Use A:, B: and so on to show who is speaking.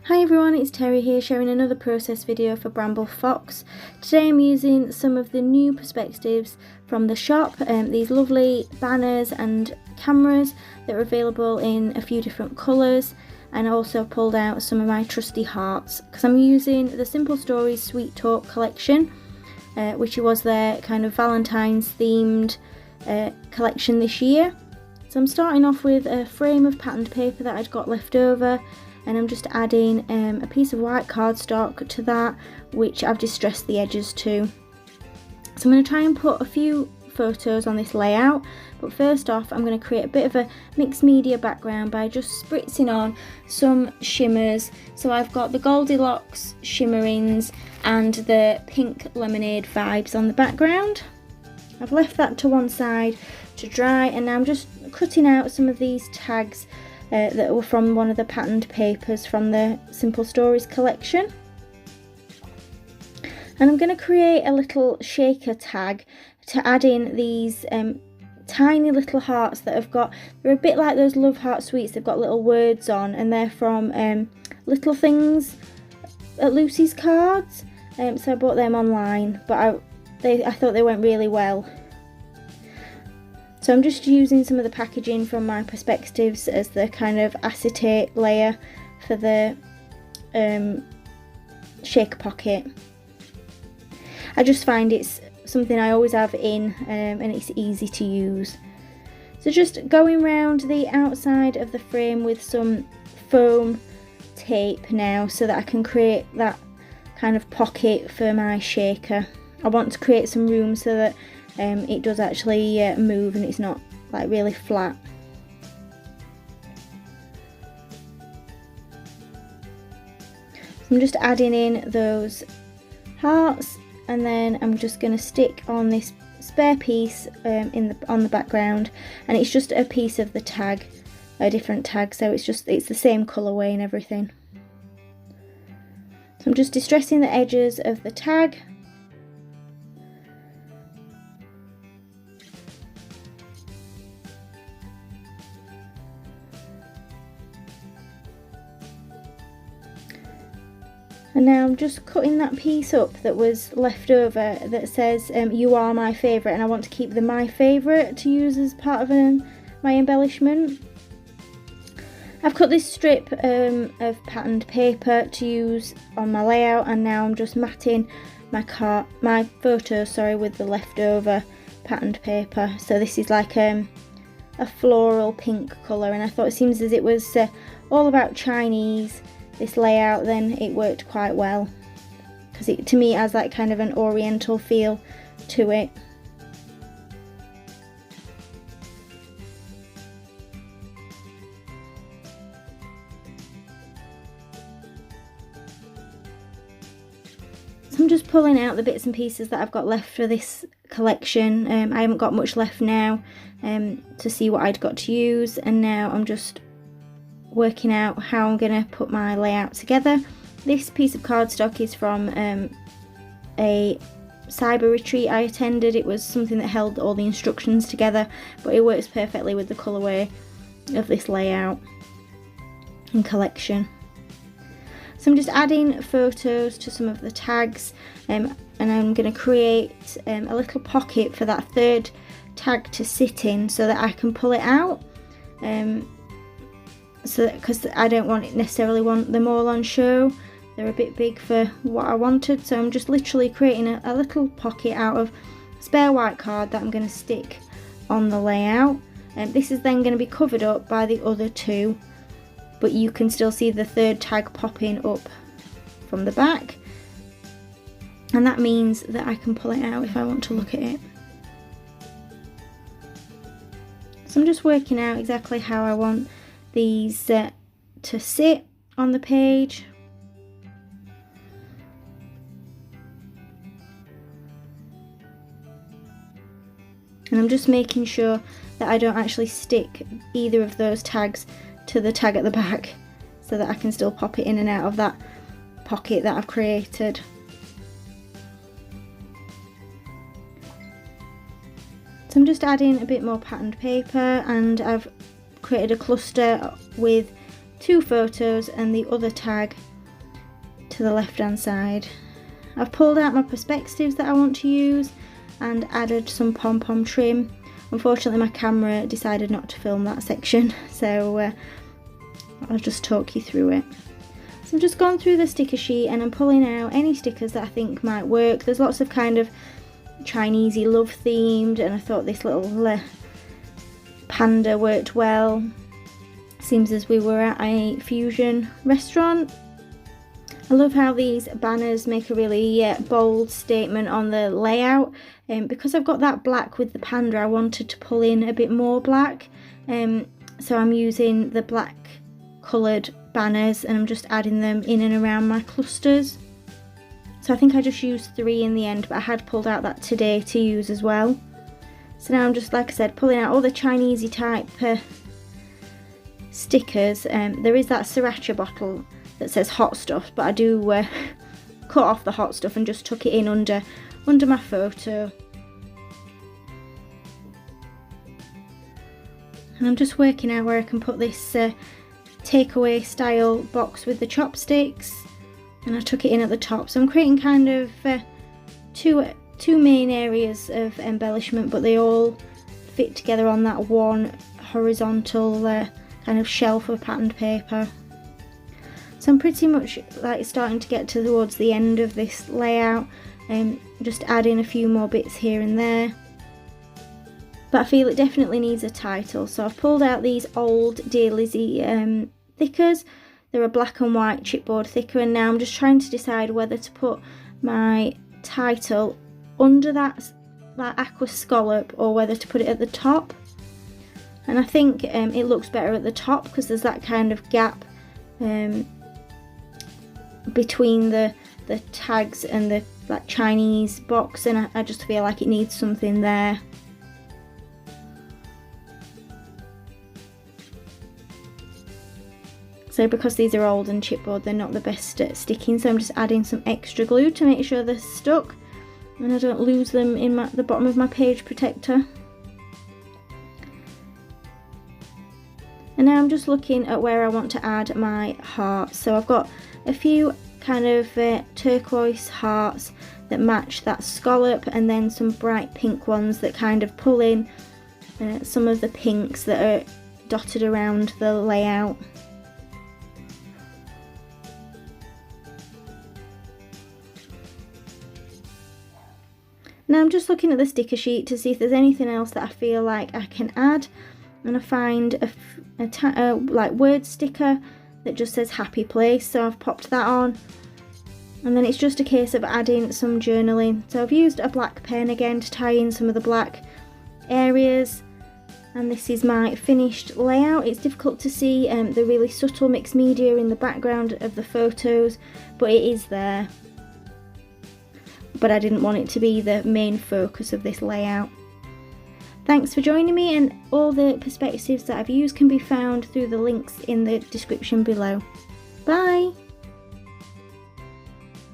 A: Hi everyone, it's Terry here sharing another process video for Bramble Fox. Today I'm using some of the new perspectives from the shop, these lovely banners and cameras that are available in a few different colours, and I also pulled out some of my trusty hearts because I'm using the Simple Stories Sweet Talk collection, which was their kind of Valentine's themed collection this year. So I'm starting off with a frame of patterned paper that I'd got left over, and I'm just adding a piece of white cardstock to that, which I've distressed the edges to. So I'm going to try and put a few photos on this layout, but first off I'm going to create a bit of a mixed media background by just spritzing on some shimmers. So I've got the Goldilocks shimmerings and the pink lemonade vibes on the background. I've left that to one side to dry, and now I'm just cutting out some of these tags that were from one of the patterned papers from the Simple Stories collection. And I'm going to create a little shaker tag to add in these tiny little hearts that have got, they're a bit like those Love Heart Sweets, they've got little words on, and they're from Little Things at Lucy's Cards. So I bought them online, but I thought they went really well. So I'm just using some of the packaging from my perspectives as the kind of acetate layer for the shaker pocket. I just find it's something I always have in, and it's easy to use. So just going around the outside of the frame with some foam tape now, so that I can create that kind of pocket for my shaker. I want to create some room so that it does actually move and it's not like really flat. So I'm just adding in those hearts, and then I'm just going to stick on this spare piece on the background, and it's just a piece of the tag, a different tag, so it's the same colourway and everything. So I'm just distressing the edges of the tag. And now I'm just cutting that piece up that was left over that says you are my favourite, and I want to keep the my favourite to use as part of my embellishment. I've cut this strip of patterned paper to use on my layout, and now I'm just matting my photos with the leftover patterned paper. So this is like a floral pink colour, and I thought it seems as it was all about Chinese, this layout, then it worked quite well, because to me it has that kind of an oriental feel to it. So I'm just pulling out the bits and pieces that I've got left for this collection. I haven't got much left now to see what I'd got to use, and now I'm just working out how I'm going to put my layout together. This piece of cardstock is from a cyber retreat I attended. It was something that held all the instructions together, but it works perfectly with the colourway of this layout and collection. So I'm just adding photos to some of the tags, and I'm going to create a little pocket for that third tag to sit in so that I can pull it out. Because I don't necessarily want them all on show, they're a bit big for what I wanted. So I'm just literally creating a little pocket out of spare white card that I'm going to stick on the layout, and this is then going to be covered up by the other two, but you can still see the third tag popping up from the back, and that means that I can pull it out if I want to look at it. So I'm just working out exactly how I want these to sit on the page. And I'm just making sure that I don't actually stick either of those tags to the tag at the back, so that I can still pop it in and out of that pocket that I've created. So I'm just adding a bit more patterned paper, and I've created a cluster with 2 photos and the other tag to the left hand side. I've pulled out my perspectives that I want to use and added some pom-pom trim. Unfortunately my camera decided not to film that section, so I'll just talk you through it. So I've just gone through the sticker sheet and I'm pulling out any stickers that I think might work. There's lots of kind of Chinesey love themed, and I thought this little panda worked well. Seems as we were at a fusion restaurant. I love how these banners make a really bold statement on the layout. Because I've got that black with the panda, I wanted to pull in a bit more black. So I'm using the black coloured banners and I'm just adding them in and around my clusters. So I think I just used 3 in the end, but I had pulled out that today to use as well. So now I'm just, like I said, pulling out all the Chinesey type stickers. There is that sriracha bottle that says hot stuff, but I do cut off the hot stuff and just tuck it in under my photo. And I'm just working out where I can put this takeaway style box with the chopsticks, and I tuck it in at the top. So I'm creating kind of two main areas of embellishment, but they all fit together on that one horizontal kind of shelf of patterned paper. So I'm pretty much like starting to get towards the end of this layout, just adding a few more bits here and there. But I feel it definitely needs a title, so I've pulled out these old Dear Lizzie thickers. They're a black and white chipboard thicker, and now I'm just trying to decide whether to put my title under that aqua scallop or whether to put it at the top. And I think it looks better at the top because there's that kind of gap between the tags and the Chinese box, and I just feel like it needs something there. So because these are old and chipboard, they're not the best at sticking, so I'm just adding some extra glue to make sure they're stuck and I don't lose them in the bottom of my page protector. And now I'm just looking at where I want to add my hearts. So I've got a few kind of turquoise hearts that match that scallop, and then some bright pink ones that kind of pull in some of the pinks that are dotted around the layout. Now I'm just looking at the sticker sheet to see if there's anything else that I feel like I can add, and I find a like word sticker that just says happy place, so I've popped that on, and then it's just a case of adding some journaling. So I've used a black pen again to tie in some of the black areas, and this is my finished layout. It's difficult to see the really subtle mixed media in the background of the photos, but it is there. But I didn't want it to be the main focus of this layout. Thanks for joining me, and all the perspectives that I've used can be found through the links in the description below. Bye!